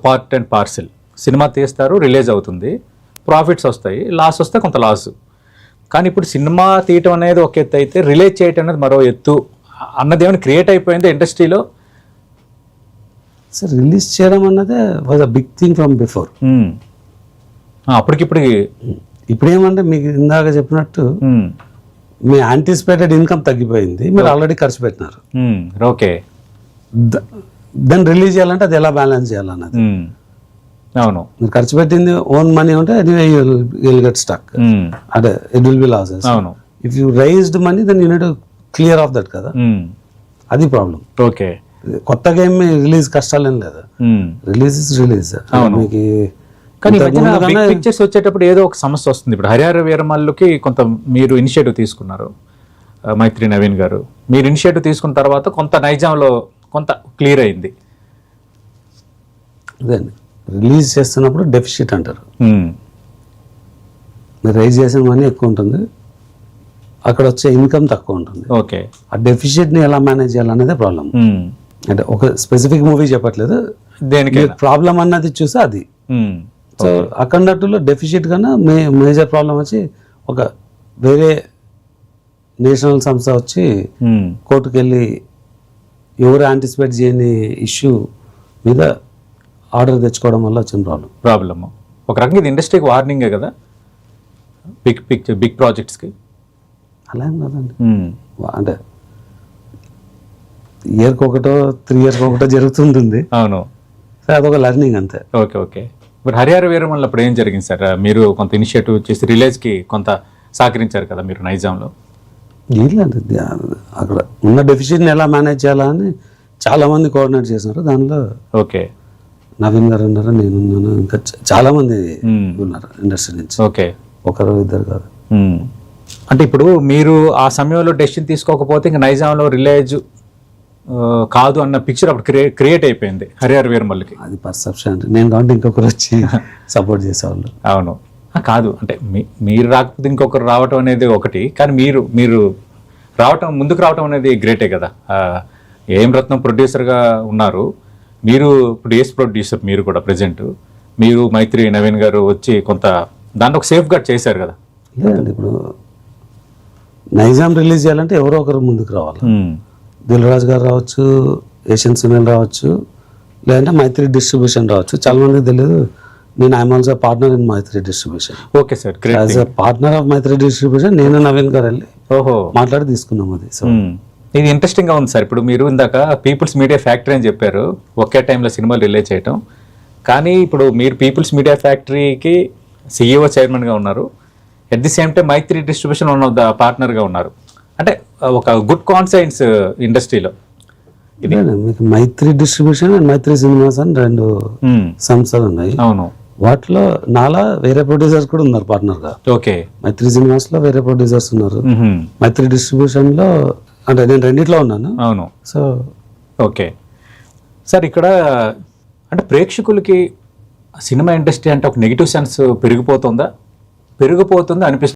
Part and parcel. Cinema తీస్తారు, release అవుతుంది, profits వస్తాయి, లాస్ వస్తే కొంత లాస్. కానీ ఇప్పుడు సినిమా తీయటం అనేది ఒక ఎత్తు అయితే రిలీజ్ చేయటం అనేది మరో ఎత్తు అన్నది ఏమైనా క్రియేట్ అయిపోయింది ఇండస్ట్రీలో. సార్ రిలీజ్ చేయడం అన్నదే was a big thing from before. అప్పటికిప్పుడు ఇప్పుడు ఏమంటే మీకు ఇందాక చెప్పినట్టు మీ యాంటిసిపేటెడ్ ఇన్కమ్ తగ్గిపోయింది, మీరు ఆల్రెడీ ఖర్చు పెట్టినారు. ఓకే, దాన్ని రిలీజ్ చేయాలంటే అది ఎలా బ్యాలెన్స్ చేయాలన్నది. అవును, మీరు ఖర్చు పెట్టింది ఓన్ మనీ ఉంటే విల్ గెట్ స్టక్, అదే ఇట్ విల్ బి లాసెస్. అవును, if you raised money then you need to clear off that కదా, అది ప్రాబ్లం. ఓకే, కొత్త గేమ్ రిలీజ్ కష్టాలేం లేదా, రిలీజ్ ఇస్ రిలీజ్. మీకు కానీ పిక్చర్స్ వచ్చేటప్పుడు ఏదో ఒక సమస్య వస్తుంది. ఇప్పుడు హరిహర వీరమల్లుకి కొంత మీరు ఇనిషియేటివ్ తీసుకున్నారు, మైత్రి నవీన్ గారు, మీరు ఇనిషియేటివ్ తీసుకున్న తర్వాత కొంత నైజాంలో కొంత క్లియర్ అయింది. అదే రిలీజ్ చేస్తున్నప్పుడు డెఫిసిట్ అంటారు, మీరు రైజ్ చేసిన మనీ ఎక్కువ ఉంటుంది, అక్కడ వచ్చే ఇన్కమ్ తక్కువ ఉంటుంది. ఓకే, ఆ డెఫిసిట్ని ఎలా మేనేజ్ చేయాలనేదే ప్రాబ్లం. అంటే ఒక స్పెసిఫిక్ మూవీ చెప్పట్లేదు, దేనికి ప్రాబ్లం అన్నది చూసి అది. సో అఖండలో డెఫిసిట్ కన్నా మేజర్ ప్రాబ్లం వచ్చి ఒక వేరే నేషనల్ సంస్థ వచ్చి కోర్టుకు వెళ్ళి ఎవరు యాంటిసిపేట్ చేయని ఇష్యూ మీద ఆర్డర్ తెచ్చుకోవడం వల్ల వచ్చిన ప్రాబ్లమ్. ఒక రకంగా ఇది ఇండస్ట్రీకి వార్నింగే కదా, బిగ్ ప్రాజెక్ట్స్కి. అలా ఏం కదండి, అంటే ఇయర్కి ఒకటో 3 years ఒకటో జరుగుతుంటుంది. అవును, అదొక లర్నింగ్ అంతే. Okay okay. ఇప్పుడు హరిహర వీరమల్ అప్పుడు ఏం జరిగింది సార్? మీరు కొంత ఇనిషియేటివ్ చేసి రిలీజ్కి కొంత సహకరించారు కదా మీరు నైజాంలో. ఏంటంటే అక్కడ ఉన్న డెఫిసిట్ని ఎలా మేనేజ్ చేయాలని చాలామంది కోఆర్డినేట్ చేసినారు. దానిలో ఓకే, నవీన్ గారు ఉన్నారు, నేను ఉన్నాను, ఇంకా చాలామంది ఉన్నారు ఇండస్ట్రీ నుంచి. ఓకే, ఒకరు ఇద్దరు కాదు. అంటే ఇప్పుడు మీరు ఆ సమయంలో డెసిషన్ తీసుకోకపోతే ఇంకా నైజాంలో రిలీజ్ కాదు అన్న పిక్చర్ అప్పుడు క్రియేట్ అయిపోయింది హరిహర వీరమల్లుకి. అది పర్సెప్షన్. నేను కాబట్టి ఇంకొకరు వచ్చి సపోర్ట్ చేసేవాళ్ళు. అవును, కాదు అంటే మీరు రాకపోతే ఇంకొకరు రావటం అనేది ఒకటి, కానీ మీరు రావటం, ముందుకు రావటం అనేది గ్రేటే కదా. ఏం రత్నం ప్రొడ్యూసర్గా ఉన్నారు మీరు, ఇప్పుడు ఏస్ ప్రొడ్యూసర్ మీరు కూడా ప్రజెంట్, మీరు మైత్రి నవీన్ గారు వచ్చి కొంత దాంట్లో ఒక సేఫ్ గార్డ్ చేశారు కదా. లేదండి, ఇప్పుడు నైజాం రిలీజ్ చేయాలంటే ఎవరో ఒకరు ముందుకు రావాలి. దిల్ రాజు గారు రావచ్చు, ఏషియన్ సునీల్ రావచ్చు, లేదంటే మైత్రి డిస్ట్రిబ్యూషన్ రావచ్చు. చాలా మందికి తెలియదు, నేను I'm also partner in Mythri distribution. Okay sir, as a partner of Mythri distribution నేను నవీన్ గారు వెళ్ళి మాట్లాడి తీసుకున్నాం అది. సో ఇది ఇంట్రెస్టింగ్గా ఉంది సార్. ఇప్పుడు మీరు ఇందాక పీపుల్స్ మీడియా ఫ్యాక్టరీ అని చెప్పారు, ఒకే టైంలో సినిమాలు రిలీజ్ చేయటం. కానీ ఇప్పుడు మీరు పీపుల్స్ మీడియా ఫ్యాక్టరీకి CEO చైర్మన్గా ఉన్నారు, at the same time Mythri distribution one of the పార్ట్నర్గా ఉన్నారు. అంటే ఒక గుడ్ కాన్సైన్స్ ఇండస్ట్రీలో. మీకు Mythri distribution and Mythri cinemas అని 2 సంస్థలు ఉన్నాయి. అవును, వాటిలో నాలా వేరే ప్రొడ్యూసర్స్ కూడా ఉన్నారు పార్ట్నర్గా. ఓకే, మైత్రి సినిమాస్ లో వేరే ప్రొడ్యూసర్స్ ఉన్నారు, మైత్రి డిస్ట్రిబ్యూషన్ లో అంటే నేను రెండిట్లో ఉన్నాను. అవును, సో ఓకే సార్. ఇక్కడ అంటే ప్రేక్షకులకి సినిమా ఇండస్ట్రీ అంటే ఒక నెగిటివ్ సెన్స్ పెరిగిపోతుందా అనిపిస్తుంది.